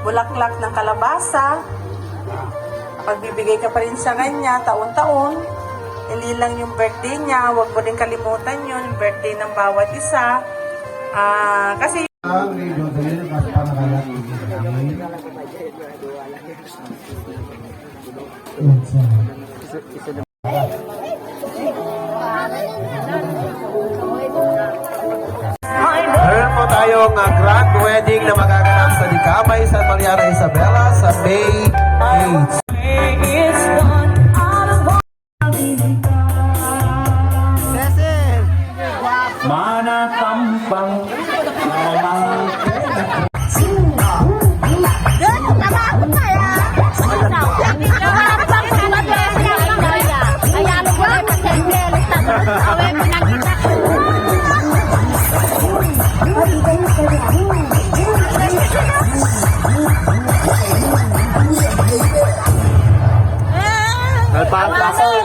Bulaklak ng kalabasa. Pagbibigay ka pa rin sa kanya, taon-taon. Hindi lang yung birthday niya, huwag mo din kalimutan yun, yung birthday ng bawat isa. Kasi meron po tayong grand wedding na magaganap sa Dicamay, San Mariano, Isabela sa May 8. Manatampang Nalpapasok.